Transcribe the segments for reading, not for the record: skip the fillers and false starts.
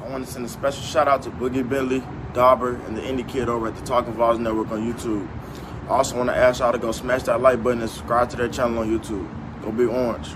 I want to send a special shout out to Boogie Bentley, Dauber, and the Indie Kid over at the Talkin VAWLS Network on YouTube. I also want to ask y'all to go smash that like button and subscribe to their channel on YouTube. Go Big Orange.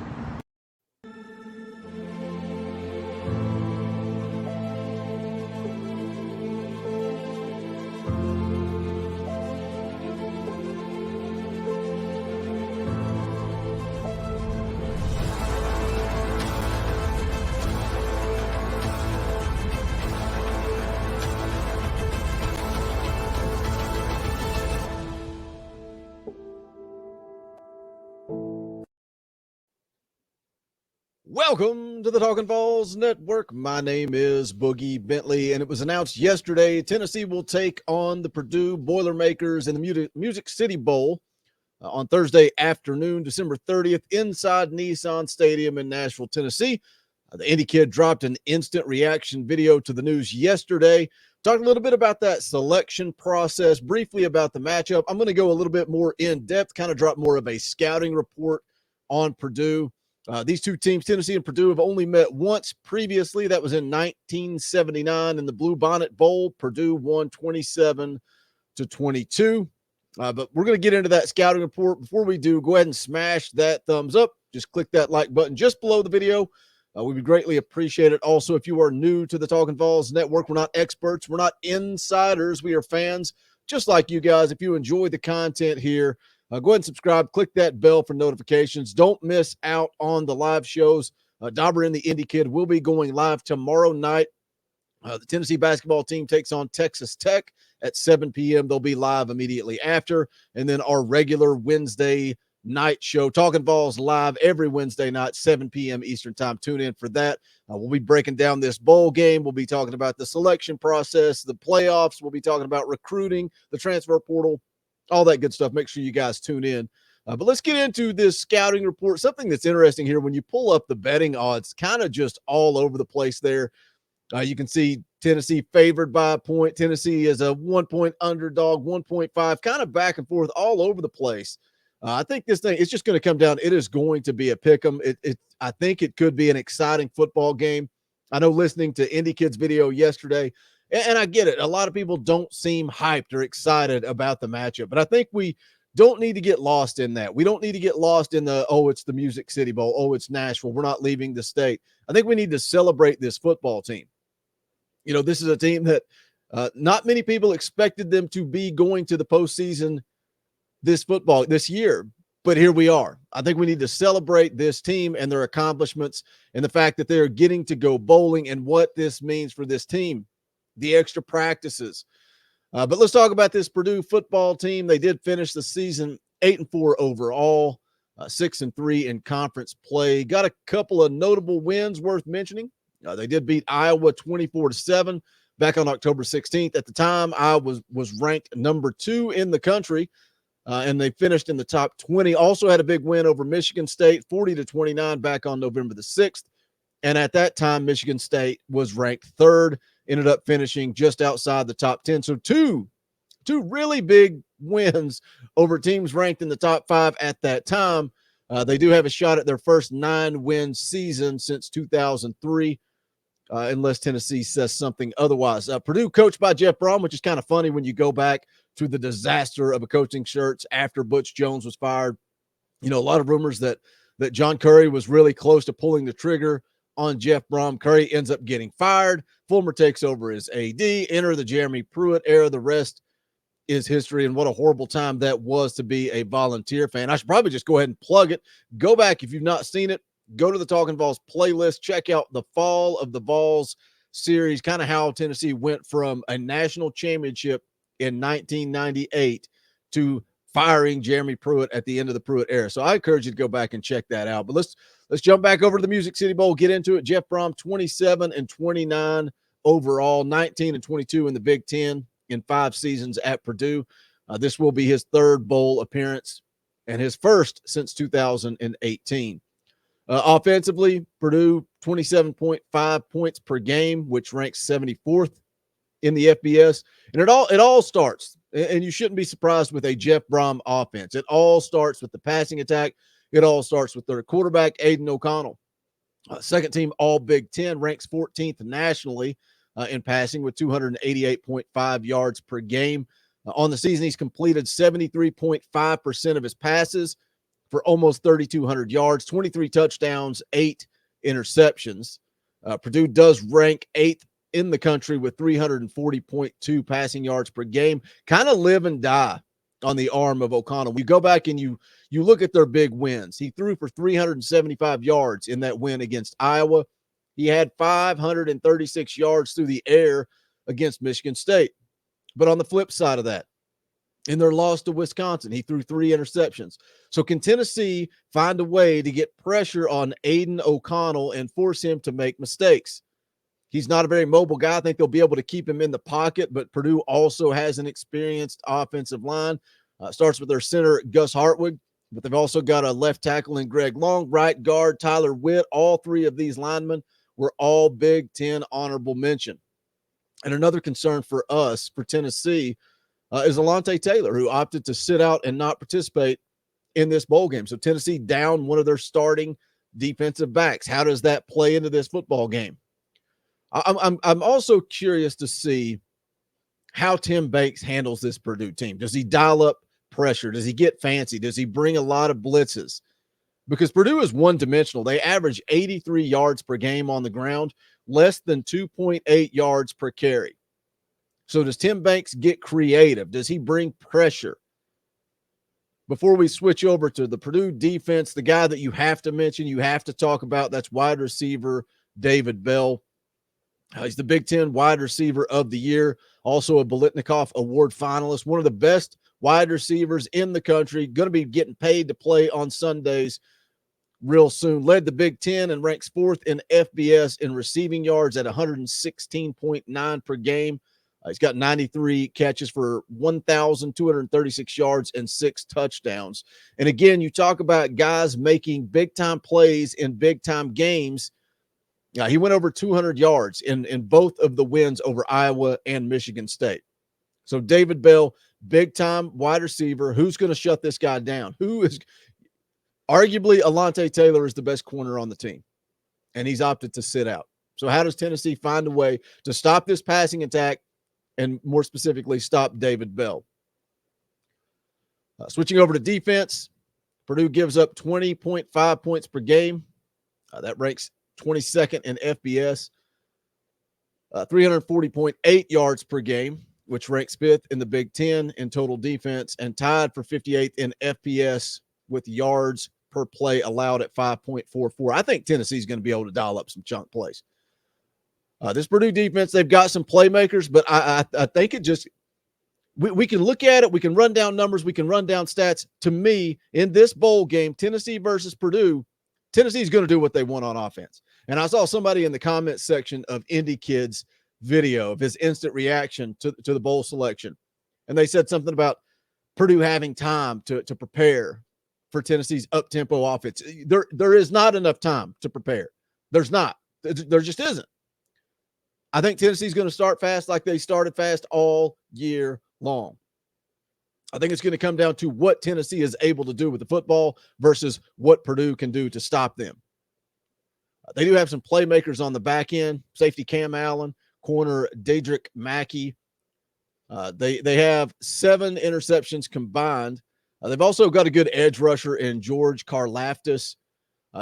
Welcome to the Talkin VAWLS Network. My name is Boogie Bentley, and it was announced yesterday Tennessee will take on the Purdue Boilermakers in the Music City Bowl on Thursday afternoon, December 30th, inside Nissan Stadium in Nashville, Tennessee. The Indie Kid dropped an instant reaction video to the news yesterday. Talked a little bit about that selection process, briefly about the matchup. I'm going to go a little bit more in depth, kind of drop more of a scouting report on Purdue. These two teams, Tennessee and Purdue, have only met once previously. That was in 1979 in the Blue Bonnet Bowl. Purdue won 27-22. But we're going to get into that scouting report. Before we do, go ahead and smash that thumbs up. Just click that like button just below the video. We would greatly appreciate it. Also, if you are new to the Talkin VAWLS Network, we're not experts. We're not insiders. We are fans just like you guys. If you enjoy the content here, go ahead and subscribe. Click that bell for notifications. Don't miss out on the live shows. Dauber and the Indie Kid will be going live tomorrow night. The Tennessee basketball team takes on Texas Tech at 7 p.m. They'll be live immediately after. And then our regular Wednesday night show, Talkin VAWLS live every Wednesday night, 7 p.m. Eastern time. Tune in for that. We'll be breaking down this bowl game. We'll be talking about the selection process, the playoffs. We'll be talking about recruiting, the transfer portal, all that good stuff. Make sure you guys tune in. But let's get into this scouting report. Something that's interesting here, when you pull up the betting odds, kind of just all over the place there. You can see Tennessee favored by a point. Tennessee is a 1-point underdog, 1.5, kind of back and forth all over the place. I think this thing, it's just going to come down. It is going to be a pick 'em. I think it could be an exciting football game. I know listening to Indie Kid's video yesterday, and I get it, a lot of people don't seem hyped or excited about the matchup, but I think we don't need to get lost in that. We don't need to get lost in the, oh, it's the Music City Bowl. Oh, it's Nashville. We're not leaving the state. I think we need to celebrate this football team. You know, this is a team that not many people expected them to be going to the postseason this year, but here we are. I think we need to celebrate this team and their accomplishments and the fact that they're getting to go bowling and what this means for this team, the extra practices. But let's talk about this Purdue football team. They did finish the season 8-4 overall, 6-3 in conference play. Got a couple of notable wins worth mentioning. They did beat Iowa 24-7 back on October 16th. At the time, Iowa was ranked number 2 in the country. And they finished in the top 20. Also had a big win over Michigan State, 40-29 back on November the 6th. And at that time, Michigan State was ranked 3rd, ended up finishing just outside the top 10. So two really big wins over teams ranked in the top 5 at that time. They do have a shot at their first 9-win season since 2003, unless Tennessee says something otherwise. Purdue coached by Jeff Brom, which is kind of funny when you go back to the disaster of a coaching search after Butch Jones was fired. You know, a lot of rumors that John Curry was really close to pulling the trigger on Jeff Brom. Curry ends up getting fired. Fulmer takes over as AD. Enter the Jeremy Pruitt era. The rest is history, and what a horrible time that was to be a Volunteer fan. I should probably just go ahead and plug it. Go back if you've not seen it. Go to the Talkin VAWLS playlist. Check out the Fall of the VAWLS series, kind of how Tennessee went from a national championship in 1998 to firing Jeremy Pruitt at the end of the Pruitt era. So I encourage you to go back and check that out. But let's jump back over to the Music City Bowl, get into it. Jeff Brom, 27-29 overall, 19-22 in the Big Ten in 5 seasons at Purdue. This will be his 3rd bowl appearance and his first since 2018. Offensively, Purdue, 27.5 points per game, which ranks 74th in the FBS. And it all starts, and you shouldn't be surprised with a Jeff Brom offense. It all starts with the passing attack. It all starts with their quarterback, Aiden O'Connell. Second team All Big Ten, ranks 14th nationally. in passing with 288.5 yards per game. On the season, he's completed 73.5% of his passes for almost 3,200 yards, 23 touchdowns, 8 interceptions. Purdue does rank 8th in the country with 340.2 passing yards per game. Kind of live and die on the arm of O'Connell. We go back and you look at their big wins. He threw for 375 yards in that win against Iowa. He had 536 yards through the air against Michigan State. But on the flip side of that, in their loss to Wisconsin, he threw 3 interceptions. So can Tennessee find a way to get pressure on Aiden O'Connell and force him to make mistakes? He's not a very mobile guy. I think they'll be able to keep him in the pocket, but Purdue also has an experienced offensive line. Starts with their center, Gus Hartwig, but they've also got a left tackle in Greg Long, right guard Tyler Witt. All 3 of these linemen were all Big Ten honorable mention. And another concern for us, for Tennessee, is Alontae Taylor, who opted to sit out and not participate in this bowl game. So Tennessee down one of their starting defensive backs. How does that play into this football game? I'm also curious to see how Tim Banks handles this Purdue team. Does he dial up pressure? Does he get fancy? Does he bring a lot of blitzes? Because Purdue is one-dimensional. They average 83 yards per game on the ground, less than 2.8 yards per carry. So does Tim Banks get creative? Does he bring pressure? Before we switch over to the Purdue defense, the guy that you have to mention, you have to talk about, that's wide receiver David Bell. He's the Big Ten wide receiver of the year, also a Biletnikoff Award finalist, one of the best wide receivers in the country, going to be getting paid to play on Sundays real soon. Led the Big Ten and ranks 4th in FBS in receiving yards at 116.9 per game. He's got 93 catches for 1,236 yards and 6 touchdowns. And again, you talk about guys making big-time plays in big-time games. He went over 200 yards in both of the wins over Iowa and Michigan State. So David Bell, big-time wide receiver. Who's going to shut this guy down? Who is arguably Alontae Taylor is the best corner on the team, and he's opted to sit out. So how does Tennessee find a way to stop this passing attack and more specifically stop David Bell? Switching over to defense, Purdue gives up 20.5 points per game. That ranks 22nd in FBS. 340.8 yards per game, which ranks 5th in the Big Ten in total defense, and tied for 58th in FBS with yards per play allowed at 5.44. I think Tennessee's going to be able to dial up some chunk plays. This Purdue defense, they've got some playmakers, but I think it just we can look at it. We can run down numbers. We can run down stats. To me, in this bowl game, Tennessee versus Purdue, Tennessee's going to do what they want on offense. And I saw somebody in the comments section of Indy Kid's video of his instant reaction to the bowl selection. And they said something about Purdue having time to prepare for Tennessee's up-tempo offense. There is not enough time to prepare. There's not. There just isn't. I think Tennessee's going to start fast like they started fast all year long. I think it's going to come down to what Tennessee is able to do with the football versus what Purdue can do to stop them. They do have some playmakers on the back end. Safety Cam Allen, corner Daedric Mackey. They have 7 interceptions combined. They've also got a good edge rusher in George Karlaftis.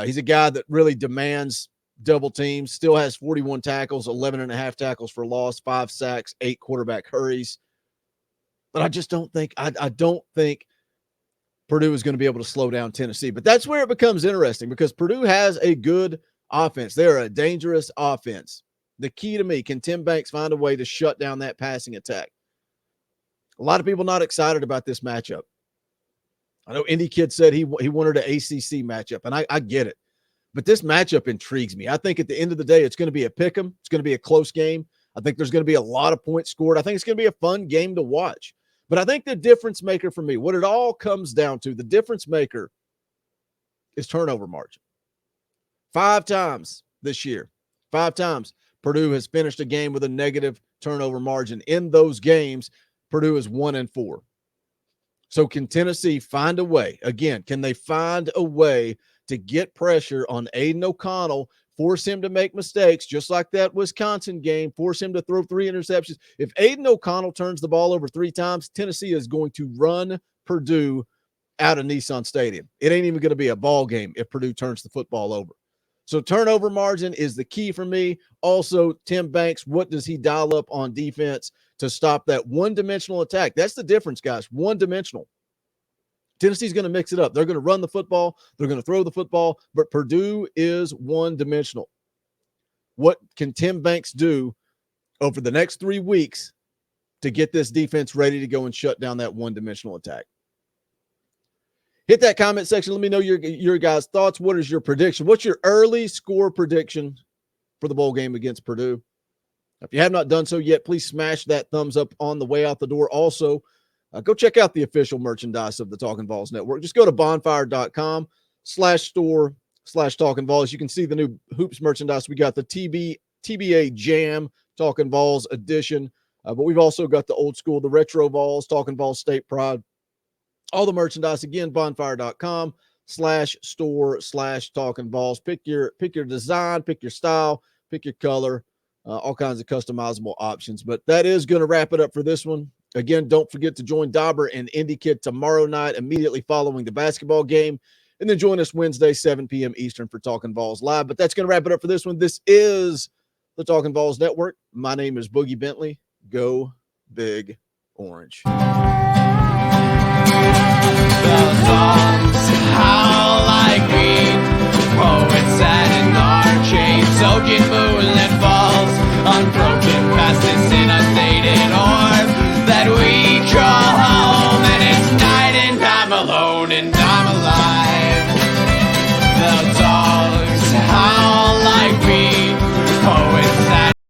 He's a guy that really demands double teams, still has 41 tackles, 11.5 tackles for loss, 5 sacks, 8 quarterback hurries. But I just don't think, I don't think Purdue is going to be able to slow down Tennessee. But that's where it becomes interesting because Purdue has a good offense. They're a dangerous offense. The key to me, can Tim Banks find a way to shut down that passing attack? A lot of people not excited about this matchup. I know Indy Kid said he wanted an ACC matchup, and I get it. But this matchup intrigues me. I think at the end of the day, it's going to be a pick 'em. It's going to be a close game. I think there's going to be a lot of points scored. I think it's going to be a fun game to watch. But I think the difference maker for me, what it all comes down to, the difference maker is turnover margin. 5 times this year, 5 times, Purdue has finished a game with a negative turnover margin. In those games, Purdue is 1-4. So can Tennessee find a way? Again, can they find a way to get pressure on Aiden O'Connell, force him to make mistakes, just like that Wisconsin game, force him to throw 3 interceptions. If Aiden O'Connell turns the ball over 3 times, Tennessee is going to run Purdue out of Nissan Stadium. It ain't even going to be a ball game if Purdue turns the football over. So turnover margin is the key for me. Also, Tim Banks, what does he dial up on defense to stop that one-dimensional attack? That's the difference, guys. One-dimensional. Tennessee's going to mix it up. They're going to run the football. They're going to throw the football. But Purdue is one-dimensional. What can Tim Banks do over the next 3 weeks to get this defense ready to go and shut down that one-dimensional attack? Hit that comment section. Let me know your guys' thoughts. What is your prediction? What's your early score prediction for the bowl game against Purdue? If you have not done so yet, please smash that thumbs up on the way out the door. Also, go check out the official merchandise of the Talkin' Vols Network. Just go to bonfire.com/store/Talkin' Vols. You can see the new hoops merchandise. We got the TBA Jam Talkin' Vols edition, but we've also got the old school, the retro Vols, Talkin' Vols State Pride. All the merchandise, again, bonfire.com/store/Talkin' Vols. Pick your design, pick your style, pick your color, all kinds of customizable options. But that is going to wrap it up for this one. Again, don't forget to join Dauber and Indy Kid tomorrow night, immediately following the basketball game. And then join us Wednesday, 7 p.m. Eastern for Talkin' Vols Live. But that's going to wrap it up for this one. This is the Talkin' Vols Network. My name is Boogie Bentley. Go Big Orange. The songs howl like me, poets sat in our chains, soaking moonlit fall.